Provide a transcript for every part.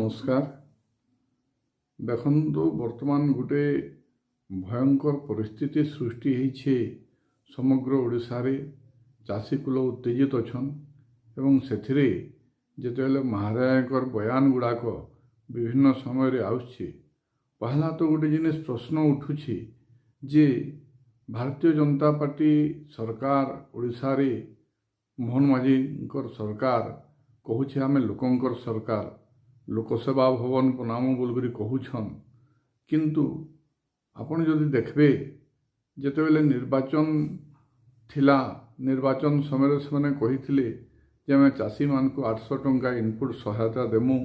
नमस्कार। देखु वर्तमान गोटे भयंकर परिस्थिति सृष्टि होइछे समग्र ओडिशा रे। चाषी कूल उत्तेजित अछन एवं सेथिरे जेतेबेले महाराजकर बयान गुड़ाक विभिन्न समय रे आउछि। पहला तो गोटे जिनिस प्रश्न उठुछि जे भारतीय जनता पार्टी सरकार ओडिशा रे मोहन माझीकर सरकार कहूछे आमे लोकंकर सरकार लोकसेवा भवन नाम बोलकर कहूछन, किंतु आपण जदि देखबे जेतेबेले निर्वाचन थिला निर्वाचन समय से मैंने कही जे आम चाषी मान को 800 टंका इनपुट सहायता देमु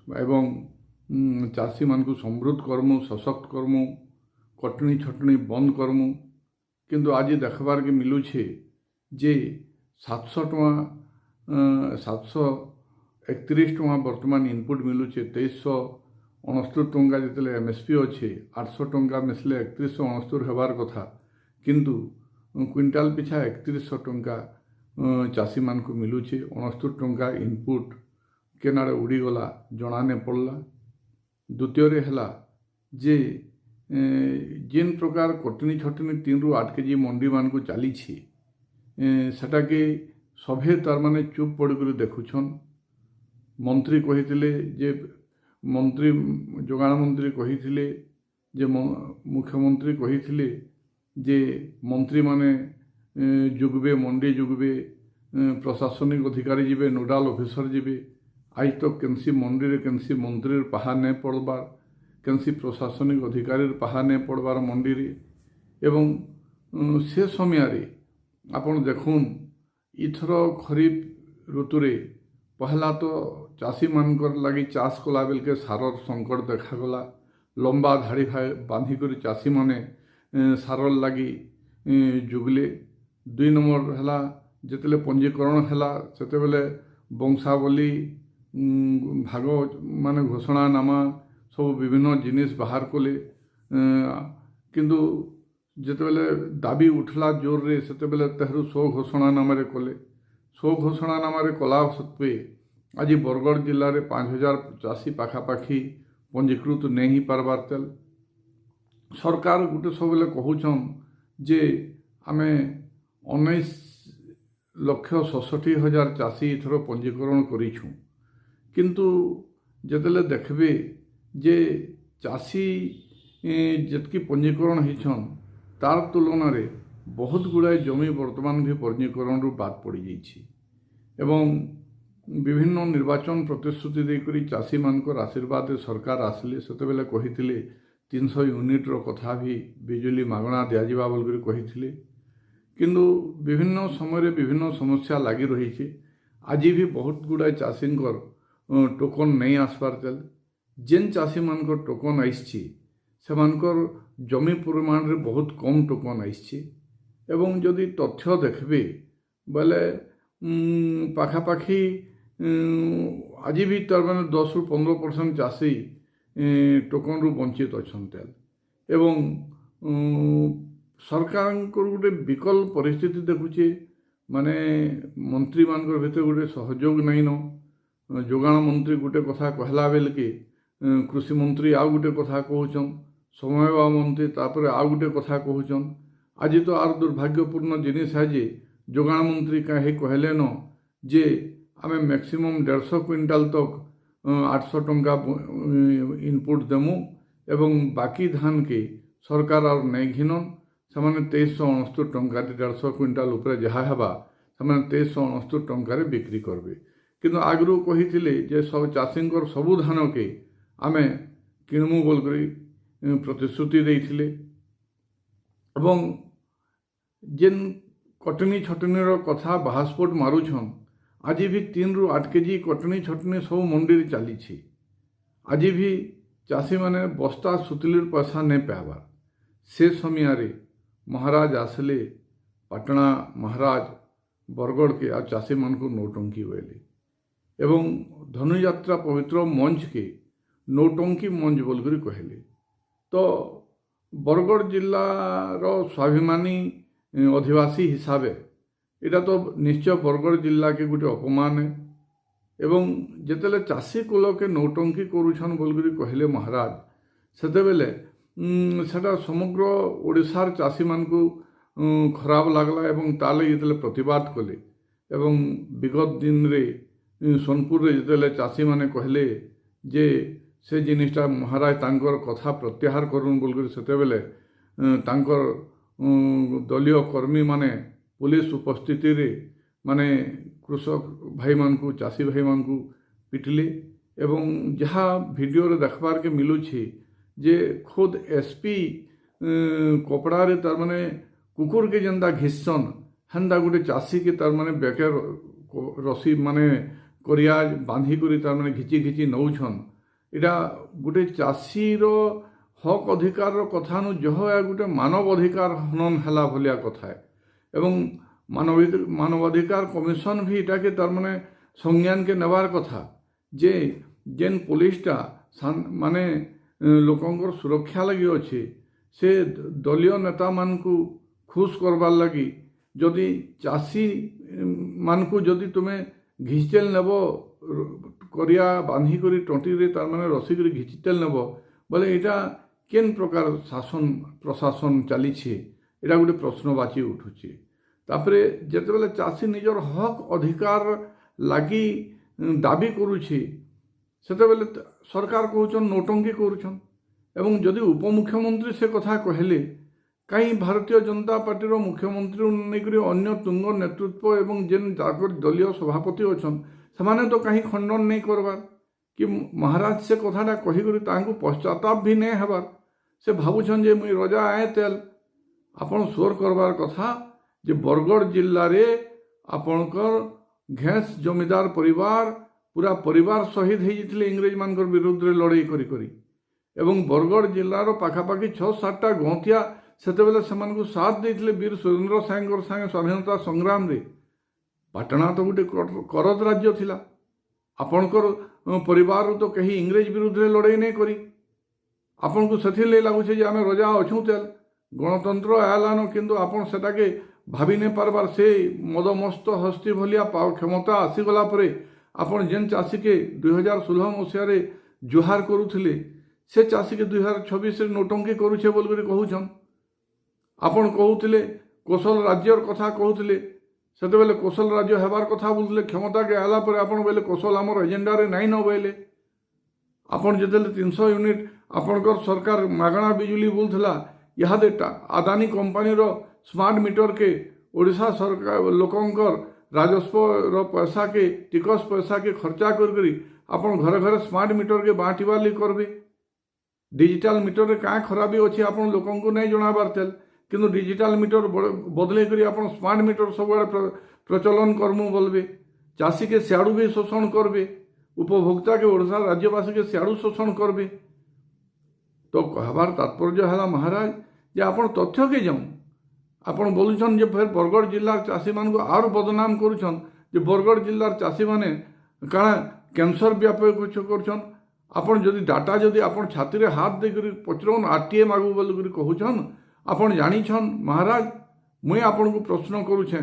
एवं चाषी मान को समृद्ध करमु सशक्त करमु कटनी छटनी बंद करमु। किंतु आज देखबार के मिलूछे जे 700 टंका 731 टंका वर्तमान इनपुट मिलूचे। 2369 टंका जिते एमएसपी अच्छे 800 टंका मिसले 3169 होबार कथा, किंतु क्विंटाल पिछा 3100 टंका चाषी मान को मिलूचे। 69 टंका इनपुट केनाडे उड़ीगला जना नहीं पड़ला। द्वितीय है जे जिन प्रकार कटनी छटनी 3 ରୁ 8 केजी मंडी मान को चली सेटा के सभे तार माने चुप पड़ देखुछन। मंत्री कही जे मंत्री जोगाण मंत्री कही जे मुख्यमंत्री कही जे मंत्री माने जुगबे मंडी जुगबे प्रशासनिक अधिकारी जीवे नोडाल ऑफिसर जीवे। आज तक केनसी मंडी रे केनसी मंत्री पहा नहीं पड़बार केनसी प्रशासनिक अधिकारी पहा नहीं पड़बार मंडी रे। एवं से समय आपण देखुन इथर खरीफ ऋतु रे पहला तो चाषी मानकर लगी चाष कला बेल के सारर संकट देखागला। लंबा धाड़ी बांधिक चाषी माने सारर लगी जुगले। 2 नंबर है जिते पंजीकरण है सेतेबेले वंशावली भाग माने घोषणानामा सब विभिन्न जिनिस बाहर कले, किंतु जितेबेले दाबी उठला जोर रे सेतेबेले तेहरू 100 घोषणानामा कले। 100 घोषणानामा कला सत्वे आज बरगढ़ जिले में 5000 चाषी पाखापाखि पंजीकृत नहीं पारबार तेल। सरकार गोटे सब कहून जे आमे 19,67,000 चाषी इथर पंजीकरण करूँ, किंतु जितेले देखबे जे चाषी जितकी पंजीकरण होइछन तार तुलन रे बहुत गुड़ाए जमी वर्तमान भी पंजीकरण रू बाद पड़ जाइछि। एवं विभिन्न निर्वाचन प्रतिश्रुति देकरी चाषी मानकर आशीर्वाद सरकार आसिले सेतेबेले कहिथिले 300 यूनिट रो कथा भी बिजुली मागणा दियाजिबा बोलकर कहिथिले, किंतु विभिन्न समय विभिन्न समस्या लगी रही। आज भी बहुत गुड़ाए चाषी टोकन नहीं आसबार तेल। जेन चाषी मानकर टोकन आइछि सेमानकर जमी परिमाण रे बहुत कम टोकन आइछि। एवं जदि तथ्य देखबे बोले पाखापाखि आज भी तार माने 10 ରୁ 15% चाषी टोकन रू वंचित अच्छा। एवं सरकार गोटे विकल परिस्थिति देखुचे, माने मंत्री मानकर भीतर गोटे सहयोग नहीं न। जोगाण मंत्री गोटे कथा कहला बेल के कृषि मंत्री आउ गोटे कथा कहउछन, समयवा मंत्री तापर आउ गोटे कथा कहउछन। आज तो आर दुर्भाग्यपूर्ण जिनिस है जे जोगाण मंत्री कहे कहले न जे आमे मैक्सिमम 150 क्विंटाल तक 800 टंका इनपुट देमु एवं बाकी धान के सरकार और नहीं घिनन से 2369 टंका 150 क्विंटाल उपरे जहाँ हेबा से 2369 टंका बिक्री करबे। किंतु आगरू कही जे सब चाषी सबू धान के आमे किणमु बोलकर प्रतिश्रुति देइथिले। एवं जेन कटनी छटनी कथा बाहास्पोर्ट मारुछन आज भी 3 ରୁ 8 केजी कटनी छटनी सब मंडी चली। आज भी चाषी माने बस्ता सुतली पैसा नहीं पाइबार। से समय महाराज आसले पाटना महाराज बरगढ़ के आ चाषी मान को नौटंकी बोले एवं धनुयात्रा पवित्र मंच के नौटंकी मंच बोलकर कहले। तो बरगढ़ जिलार स्वाभिमानी अधिवासी हिसाब एटा तो निश्चय बरगढ़ जिला के गोटे अपमान है। এবং যেତେବେଳେ ଚାଷୀ କୂଳକେ ନୌଟଙ୍କି କରୁଛନ୍ ବୋଲିକରି କହିଲେ ମହାରାଜ, ସେତେବେଳେ ସେଟା ସମଗ୍ର ଓଡ଼ିଶାର ଚାଷୀମାନଙ୍କୁ ଖରାପ ଲାଗଲା ଏବଂ ତା ଲାଗି ଯେତେବେଳେ ପ୍ରତିବାଦ କଲେ ଏବଂ ବିଗତ ଦିନରେ ସୋନପୁରରେ ଯେତେବେଳେ ଚାଷୀମାନେ କହିଲେ ଯେ ସେ ଜିନିଷଟା ମହାରାଜ ତାଙ୍କର କଥା ପ୍ରତ୍ୟାହାର କରୁନ୍ ବୋଲିକରି ସେତେବେଳେ ତାଙ୍କର ଦଳୀୟ କର୍ମୀମାନେ ପୁଲିସ ଉପସ୍ଥିତିରେ ମାନେ କୃଷକ ଭାଇମାନଙ୍କୁ ଚାଷୀ ଭାଇମାନଙ୍କୁ ପିଟିଲେ ଏବଂ ଯାହା ଭିଡ଼ିଓରେ ଦେଖବାର୍କେ ମିଲୁଛି ଯେ ଖୋଦ ଏସପି କପଡ଼ାରେ ତାର ମାନେ କୁକୁରକେ ଯେନ୍ତା ଘିସନ୍ ହେନ୍ତା ଗୋଟେ ଚାଷୀକେ ତାର ମାନେ ବେକେ ରସି ମାନେ କରିଆ ବାନ୍ଧିକରି ତାର ମାନେ ଘିଚି ଘିଚି ନଉଛନ୍। ଏଇଟା ଗୋଟେ ଚାଷୀର ହକ୍ ଅଧିକାରର କଥା ନୁ ଯହ ଗୋଟେ ମାନବ ଅଧିକାର ହନନ ହେଲା ଭଳିଆ କଥା ଏବଂ ମାନବାଧିକାର କମିଶନ भी ଏଟାକେ ତାର ମାନେ ସଂଜ୍ଞାନକେ ନେବାର କଥା ଯେ ଯେନ୍ ପୋଲିସଟା ମାନେ ଲୋକଙ୍କର ସୁରକ୍ଷା ଲାଗି ଅଛି ସେ ଦଳୀୟ ନେତାମାନଙ୍କୁ ଖୁସ କରବାର୍ ଲାଗି ଯଦି ଚାଷୀ ମାନଙ୍କୁ ଯଦି ତୁମେ ଘିଚତେଲ ନେବ କରିଆ ବାନ୍ଧିକରି ଟଣ୍ଟିରେ ତାର ମାନେ ରସିକରି ଘିଚିତେଲ ନେବ ବୋଲେ ଏଇଟା କେନ୍ ପ୍ରକାର ଶାସନ ପ୍ରଶାସନ ଚାଲିଛି ଏଇଟା ଗୋଟେ ପ୍ରଶ୍ନବାଚୀ ଉଠୁଛି। ତାପରେ ଯେତେବେଳେ ଚାଷୀ ନିଜର ହକ୍ ଅଧିକାର ଲାଗି ଦାବି କରୁଛି ସେତେବେଳେ ସରକାର କହୁଛନ୍ ନୌଟଙ୍କି କରୁଛନ୍ ଏବଂ ଯଦି ଉପମୁଖ୍ୟମନ୍ତ୍ରୀ ସେ କଥା କହିଲେ କାହିଁ ଭାରତୀୟ ଜନତା ପାର୍ଟିର ମୁଖ୍ୟମନ୍ତ୍ରୀ ନେଇକରି ଅନ୍ୟ ତୁଙ୍ଗ ନେତୃତ୍ୱ ଏବଂ ଯେନ୍ ତାଙ୍କର ଦଳୀୟ ସଭାପତି ଅଛନ୍ ସେମାନେ ତ କାହିଁ ଖଣ୍ଡନ ନେଇ କରବାର୍ କି ମହାରାଜ ସେ କଥାଟା କହିକରି ତାଙ୍କୁ ପଶ୍ଚାତାପ ବି ନେଇ ହେବାର୍। ସେ ଭାବୁଛନ୍ ଯେ ମୁଇଁ ରଜା ଆଏ ତେଲ ଆପଣ ସ୍ୱର କରବାର୍ କଥା ଯେ ବରଗଡ଼ ଜିଲ୍ଲାରେ ଆପଣଙ୍କର ଘେଁସ ଜମିଦାର ପରିବାର ପୁରା ପରିବାର ଶହୀଦ ହେଇଯାଇଥିଲେ ଇଂରେଜମାନଙ୍କର ବିରୁଦ୍ଧରେ ଲଢ଼େଇ କରି କରି ଏବଂ ବରଗଡ଼ ଜିଲ୍ଲାର ପାଖାପାଖି 6-7ଟା ଗଅଁତିଆ ସେତେବେଳେ ସେମାନଙ୍କୁ ସାଥ ଦେଇଥିଲେ ବୀର ସୁରେନ୍ଦ୍ର ସାଏଙ୍କର ସାଙ୍ଗେ ସ୍ୱାଧୀନତା ସଂଗ୍ରାମରେ। ପାଟଣା ତ ଗୋଟେ କରଦ ରାଜ୍ୟ ଥିଲା, ଆପଣଙ୍କର ପରିବାରରୁ ତ କେହି ଇଂରେଜ ବିରୁଦ୍ଧରେ ଲଢ଼େଇ ନେଇ କରି ଆପଣଙ୍କୁ ସେଥିର୍ଲାଗି ଲାଗୁଛେ ଯେ ଆମେ ରଜା ଅଛୁଁ ତେଲ ଗଣତନ୍ତ୍ର ଆଏଲାନ କିନ୍ତୁ ଆପଣ ସେଟାକେ ଭାବି ନେଇ ପାରବାର୍ ସେ ମଦମସ୍ତ ହସ୍ତି ଭଳିଆ କ୍ଷମତା ଆସିଗଲା ପରେ ଆପଣ ଯେନ୍ ଚାଷୀକେ 2016 ମସିହାରେ ଜୁହାର କରୁଥିଲେ ସେ ଚାଷୀକେ 2026ରେ ନୋଟଙ୍କି କରୁଛେ ବୋଲିକରି କହୁଛନ୍। ଆପଣ କହୁଥିଲେ କୋଶଲ ରାଜ୍ୟର କଥା କହୁଥିଲେ ସେତେବେଳେ କୋଶଲ ରାଜ୍ୟ ହେବାର କଥା ବୋଲୁଥିଲେ କ୍ଷମତାକେ ଆଇଲା ପରେ ଆପଣ ବୋଇଲେ କୋଶଲ ଆମର ଏଜେଣ୍ଡାରେ ନାଇଁ ନ ବୋଇଲେ ଆପଣ ଯେତେବେଳେ 300 ୟୁନିଟ୍ ଆପଣଙ୍କର ସରକାର ମାଗଣା ବିଜୁଳି ବୋଲୁଥିଲା ଇହାଦେ ଆଦାନୀ କମ୍ପାନୀର ସ୍ମାର୍ଟ ମିଟରକେ ଓଡ଼ିଶା ସରକାର ଲୋକଙ୍କର ରାଜସ୍ୱର ପଇସାକେ ଟିକସ ପଇସାକେ ଖର୍ଚ୍ଚା କରି ଆପଣ ଘରେ ଘରେ ସ୍ମାର୍ଟ ମିଟରକେ ବାଣ୍ଟିବାର ଲାଗି କରବେ। डिजिटल मीटर रे क्या खराबी अच्छी आप लोक नहीं जनाबार तेल किंतु डिजिटल मीटर बदल कर आप स्मार्ट मीटर सब प्रचलन करमु बोलबे चाषी के सियाड़ू भी शोषण करबे उपभोक्ता के ओडिशा राज्यवासी के सियाड़ू शोषण करबे। तो कहबार तात्पर्य है महाराज जे आपण तथ्य के जाऊँ आपण बोलुछन जे फिर बरगढ़ जिलार चाषी मान को आर बदनाम करुछन जे बरगढ़ जिलार चाषी माने काଣା कैंसर व्यापक कुछ करुछन। आपण जदि डाटा जदि आपण छाती रे हाथ दे करी पचरन आरटीए मागु बोल करी कहूछन आपण जानिछन महाराज मुई आपण को प्रश्न करुछे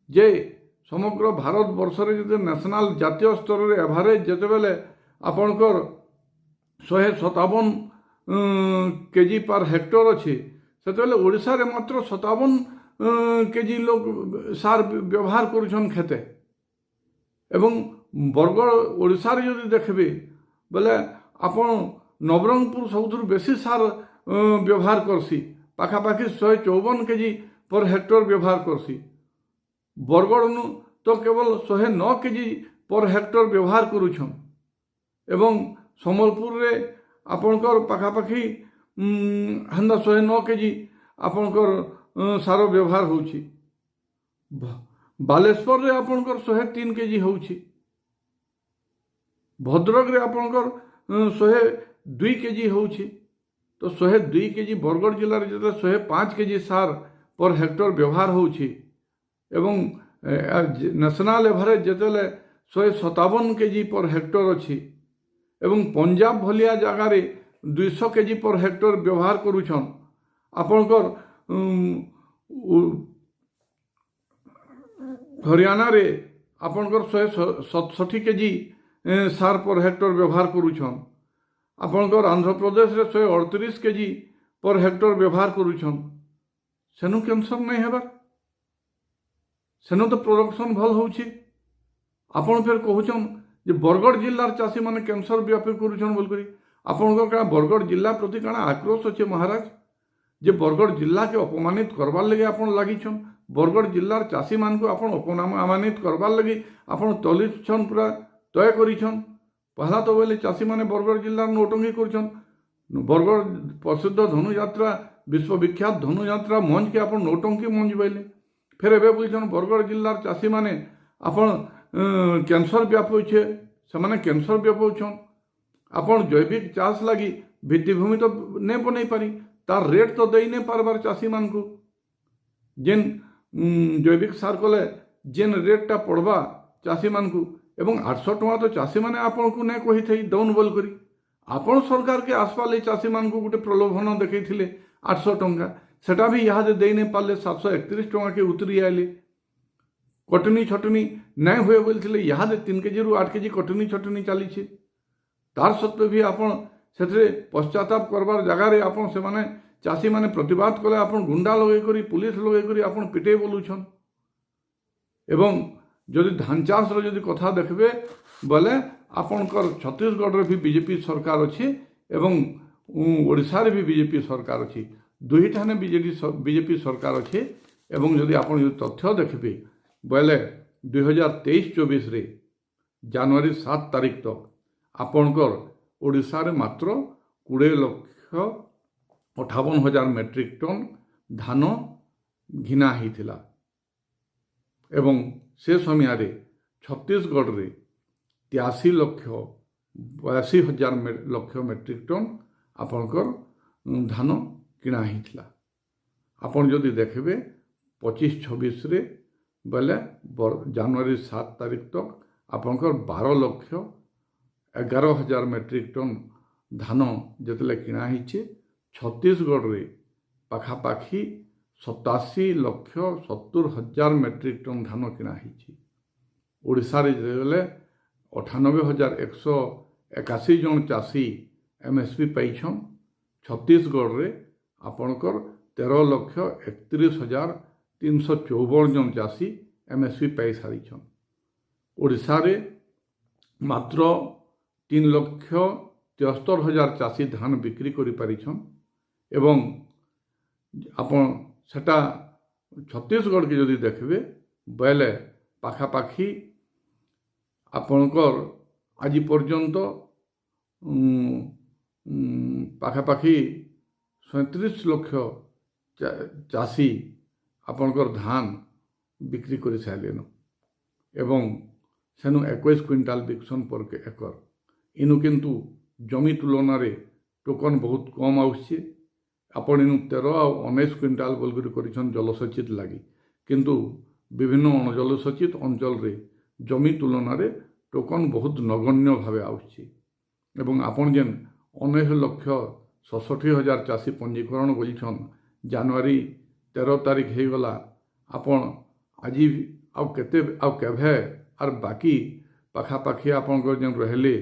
जे समग्र भारत वर्ष रे जदि नेशनल जातीय स्तर रे एवरेज जते बेले आपणकर 157 केजी पर हेक्टर अच्छे से ओडिशा रे मात्र 57 केजी लोग सार व्यवहार करुछन खेते एवं बरगढ़ ओडिशा रे जदि देखबे बोले आपण नवरंगपुर सबुठ बेसी सार व्यवहार करसी पाखापाखि 154 केजी पर हेक्टर व्यवहार करसी। बरगढ़ नु तो केवल 109 केजी पर हेक्टर व्यवहार करुछन एवं सम्बलपुर रे आपणकर पाखापाखि हेन्दा 109 केजी आपणकर सार व्यवहार होउछि। बालेश्वर रे आपणकर 103 केजी होउछि। भद्रक रे आपणकर 102 केजी होउछि। तो 102 केजी बरगढ़ जिले में जो 105 केजी सार पर हेक्टर व्यवहार होउछि एवं नेशनल एवरेज जितेले 157 केजी पर हेक्टर अच्छी एवं पंजाब भलिया जगार 200 केजी पर हेक्टर व्यवहार करुछन। आपणकर हरियाणा रे ଆପଣଙ୍କର 167 କେଜି ସାର पर हेक्टर व्यवहार करुछन। आपणकर आंध्रप्रदेश रे 138 केजी पर हेक्टर व्यवहार करुछन। सेनु कैंसर नहीं हेबार, सेनु तो प्रोडक्शन भल होउछि। आपण फिर कहउछन जे बरगढ़ जिल्लार चाषी माने कैंसर व्यापी करुछन बोल करी। आपणकर का बरगढ़ जिला प्रति काना आक्रोश अछि महाराज, जे बरगढ़ जिला के अपमानित करबार लगे आपण लागिछन। बरगढ़ जिल्लार चाषी मान को आपण अपमानित करबार लगे आपण तलिछन, पूरा तय करिछन। पहला तो बोले चाषी माने बरगढ़ जिल्लार नौटंकी करिछन। बरगढ़ प्रसिद्ध धनुयात्रा, विश्वविख्यात धनुयात्रा मंच के आपण नौटंकी मंच बोले। फिर एबे बोलछन बरगढ़ जिल्लार चाषी माने आपण कैंसर व्यापुछे, से माने कैंसर व्यापुछन। आपण जैविक चाष लगी भित्तिभूमि तो नहीं बनै पारी, तार रेट तो दे नहीं पारबार चाषी मान को। जेन जैविक सार कले जेन रेटटा पड़वा चाषी मान को, एवं 800 टଙ୍କା तो चाषी माने आपण को नहीं कही थई दौन बोल करी। आपण सरकार के आसपा ले चाषी मान को गोटे प्रलोभन देखैथिले 800 टଙ୍କା, सेटा भी यहाँ दे नहीं पारे। 731 टଙ୍କା के उतरी आइले। कटनी छटनी नहीं हुए बोलते यहाँ 3 केजी रु 8 केजी कटनी छटनी चली। तार सत्वे भी आपण से पश्चाताप करबार जगार आपण से माने चाषी माने प्रतिवाद कले आपण गुंडा लगे करी, पुलिस लगे करी आपण पिटे बोलुछन। एवं जदि धान चाष जदि कथा देखबे बोले आपणकर छत्तीसगढ़ रे भी बीजेपी सरकार अच्छी एवं ओडिशा रे भी बीजेपी सरकार अच्छी। दुई ठाने बीजेपी सरकार अच्छी। एवं जदि आपण जो तथ्य देखबे बोले 2023-24 रे जनवरी 7 तारीख तक आपणकर ओडिशा रे मात्र 20,58,000 मेट्रिक टन धान घिना होता। एवं से समय छत्तीसगढ़ रे 83,82,000 मेट्रिक टन आपणकर धान किणा होता। आपण जदि देखबे 25-26 रे बोले जनवरी 7 तारीख तक आपणकर 12,11,000 मेट्रिक टन धान जिते किणा होइछे। छत्तीसगढ़ रे पाखापाखि 87,70,000 मेट्रिक टन धान किणा होइछे। ओडिशा रे बोले 98,181 जन चाषी एमएसपी पाइछन। छत्तीसगढ़ रे आपणकर 13,31,354 जन चाषी एमएसपी पाई सारिछन। ओडिशा रे मात्र 3,73,000 चाषी धान बिक्री करि पारिछन। एवं आपण सेटा छत्तीसगढ़ के जदि देखबे बोले पाखापाखि आपणकर आज पर्यंत पाखापाखि 37 लाख चाषी आपणकर धान बिक्री कर सारे। एवं सेनु 21 क्विंटाल बिकसन पर एकर। इनु किंतु जमी तुलन रे टोकन बहुत कम आउछे। आपण इनु 13 और 19 क्विंटाल बोलकर करिछन जलसेचित लगी, किंतु विभिन्न अणजलसेचित अंचल रे जमी तुलन रे टोकन बहुत नगण्य भावे आउछे। एवं आपण जेन 19,67,000 चाषी पंजीकरण बोलछन जनवरी 13 तारीख हो गला। आपण आज आते केभे आर बाकी पाखापाखि आपंकर जेन रहिले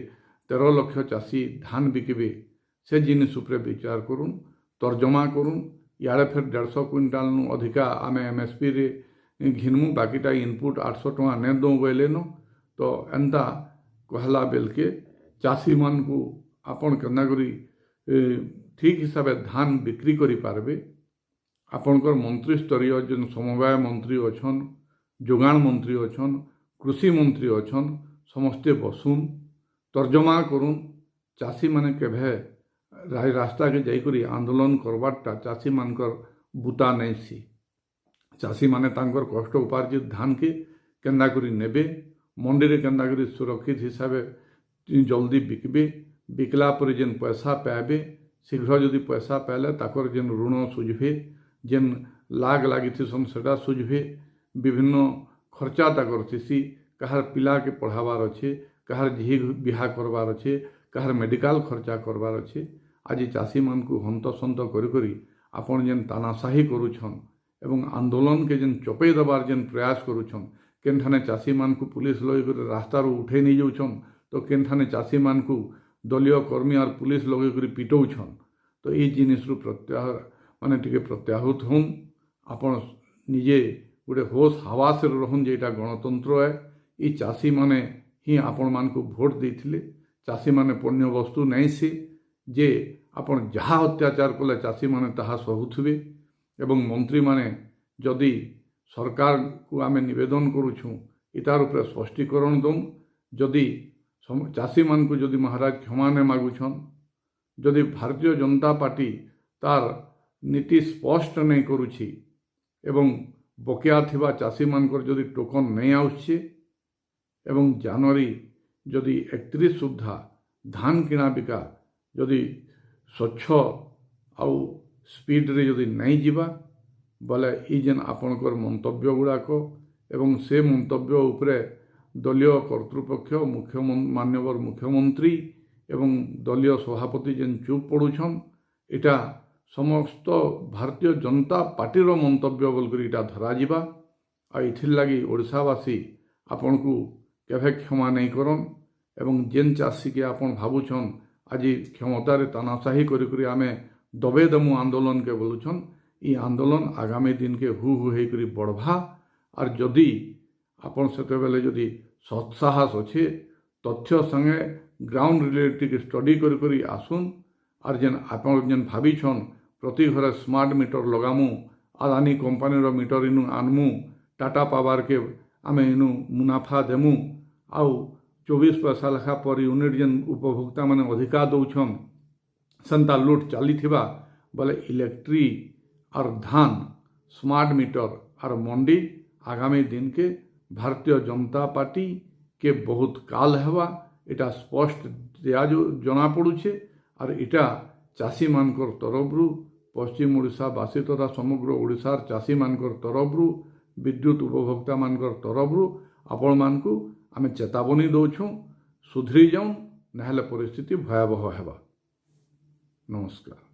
13 लाख चाषी धान बिकबे से जिनिस उपरे विचार करूँ, तर्जमा करूँ। इे फिर 150 क्विंटाल नु अधिका आम एमएसपी रे घिनमु, बाकीटा इनपुट 800 टଙ୍କା नहीं दो बोले न। तो एंता कहला बेल के चाषी मान को आपन केना करी ठीक हिसाब से धान बिक्री करि पारबे। आपनकर मंत्री स्तरीय जेन समवाय मंत्री अच्छन, जोगाण मंत्री अच्छन, कृषि मंत्री अच्छन, समस्ते बसुन तर्जमा करुन। चाषी माने केभे रास्ता के जाइकरी आंदोलन करवाटा चाषी मानकर बुता नहीं सी। चाषी माने तांकर कष्ट उपार्जित धान के केन्दा करी नेबे, मंडी रे केन्दा करी सुरक्षित हिसाब जल्दी बिकबे, बिकला पर जेन पैसा पाबे, शीघ्र जदि पैसा पाले ताकर जेन ऋण सुझबे, जेन लाग लगी सेटा सुझबे। विभिन्न खर्चा ताकर थीसी, कहार पिला के पढ़ाबार अच्छे, कहार झी बिहा करबार अच्छे, कहार मेडिकल खर्चा करबार अच्छे। आज चाषी मान को हंतसंत करी आपन जेन तानाशाही करुछन एवं आंदोलन के जेन चपे दबार जेन प्रयास करुछन, କେନ୍ଠାନେ ଚାଷୀମାନଙ୍କୁ ପୁଲିସ୍ ଲଗେଇକରି ରାସ୍ତାରୁ ଉଠେଇ ନେଇଯାଉଛନ୍ ତ କେନ୍ଠାନେ ଚାଷୀମାନଙ୍କୁ ଦଳୀୟ କର୍ମୀ ଆର୍ ପୁଲିସ୍ ଲଗେଇକରି ପିଟଉଛନ୍। ତ ଏଇ ଜିନିଷରୁ ମାନେ ଟିକେ ପ୍ରତ୍ୟାହୃତ ହଉନ୍। ଆପଣ ନିଜେ ଗୋଟେ ହୋସ୍ ହାୱାସରେ ରହୁନ୍ ଯେ ଏଇଟା ଗଣତନ୍ତ୍ର ଏ। ଏଇ ଚାଷୀମାନେ ହିଁ ଆପଣମାନଙ୍କୁ ଭୋଟ ଦେଇଥିଲେ। ଚାଷୀମାନେ ପଣ୍ୟ ବସ୍ତୁ ନାଇଁ ସେ ଯେ ଆପଣ ଯାହା ଅତ୍ୟାଚାର କଲେ ଚାଷୀମାନେ ତାହା ସହୁଥିବେ। ଏବଂ ମନ୍ତ୍ରୀମାନେ ଯଦି ସରକାରକୁ ଆମେ ନିବେଦନ କରୁଛୁଁ ଇତାର ଉପରେ ସ୍ପଷ୍ଟୀକରଣ ଦଉନ୍। ଯଦି ଚାଷୀମାନଙ୍କୁ ଯଦି ମହାରାଜ କ୍ଷମା ନାଇଁ ମାଗୁଛନ୍, ଯଦି ଭାରତୀୟ ଜନତା ପାର୍ଟି ତାର ନୀତି ସ୍ପଷ୍ଟ ନାଇଁ କରୁଛି ଏବଂ ବକେୟା ଥିବା ଚାଷୀମାନଙ୍କର ଯଦି ଟୋକନ୍ ନାଇଁ ଆସୁଛେ ଏବଂ ଜାନୁଆରୀ ଯଦି 31 ସୁଦ୍ଧା ଧାନ କିଣା ବିକା ଯଦି ସ୍ୱଚ୍ଛ ଆଉ ସ୍ପିଡ଼ରେ ଯଦି ନାଇଁ ଯିବା ବୋଲେ ଇ ଯେନ୍ ଆପଣଙ୍କର ମନ୍ତବ୍ୟ ଗୁଡ଼ାକ ଏବଂ ସେ ମନ୍ତବ୍ୟ ଉପରେ ଦଳୀୟ କର୍ତ୍ତୃପକ୍ଷ ମାନ୍ୟବର ମୁଖ୍ୟମନ୍ତ୍ରୀ ଏବଂ ଦଳୀୟ ସଭାପତି ଯେନ୍ ଚୁପ୍ ପଡ଼ୁଛନ୍, ଏଇଟା ସମସ୍ତ ଭାରତୀୟ ଜନତା ପାର୍ଟିର ମନ୍ତବ୍ୟ ବୋଲିକରି ଏଇଟା ଧରାଯିବା। ଆଉ ଏଥିର୍ଲାଗି ଓଡ଼ିଶାବାସୀ ଆପଣଙ୍କୁ କେବେ କ୍ଷମା ନାଇଁ କରନ୍। ଏବଂ ଯେନ୍ ଚାଷୀକେ ଆପଣ ଭାବୁଛନ୍ ଆଜି କ୍ଷମତାରେ ତାନାଶାହୀ କରି ଆମେ ଦବେଇ ଦେମୁ ଆନ୍ଦୋଳନକେ ବୋଲୁଛନ୍, ଇ ଆନ୍ଦୋଳନ ଆଗାମୀ ଦିନକେ ହୁ ହେଇକରି ବଢ଼ବା। ଆର୍ ଯଦି ଆପଣ ସେତେବେଲେ ଯଦି ସତ୍ସାହସ ଅଛେ ତଥ୍ୟ ସାଙ୍ଗେ ଗ୍ରାଉଣ୍ଡ ରିଲେଟିଭ ଷ୍ଟଡି କରି ଆସୁନ୍। ଆର୍ ଯେନ୍ ଆପଣ ଯେନ୍ ଭାବିଛନ୍ ପ୍ରତି ଘରେ ସ୍ମାର୍ଟ ମିଟର ଲଗାମୁ, ଆଦାନୀ କମ୍ପାନୀର ମିଟର ଇନୁ ଆନମୁ, ଟାଟା ପାୱାରକେ ଆମେ ଇନୁ ମୁନାଫା ଦେମୁ, ଆଉ 24 ପଇସା ଲେଖା पर यूनिट जेन उपभोक्ता मैंने अधिका दौछन सेंता लुट चलीथिबा बोले इलेक्ट्री और धान स्मार्ट मीटर और मंडी आगामी दिन के भारतीय जनता पार्टी के बहुत काल हेवा। इटा स्पष्ट दिया जना पड़ुछे। और इटा चाषी मानकर तरफरु पश्चिम ओडिशा बासी तथा समग्र ओडिशार चाषी मानकर तरफरु विद्युत उपभोक्ता मानकर तरफरु आपण मानकु आमे चेतावनी दौछुं, सुधरी जाऊँ, नहेले परिस्थिति भयावह हेबा। नमस्कार।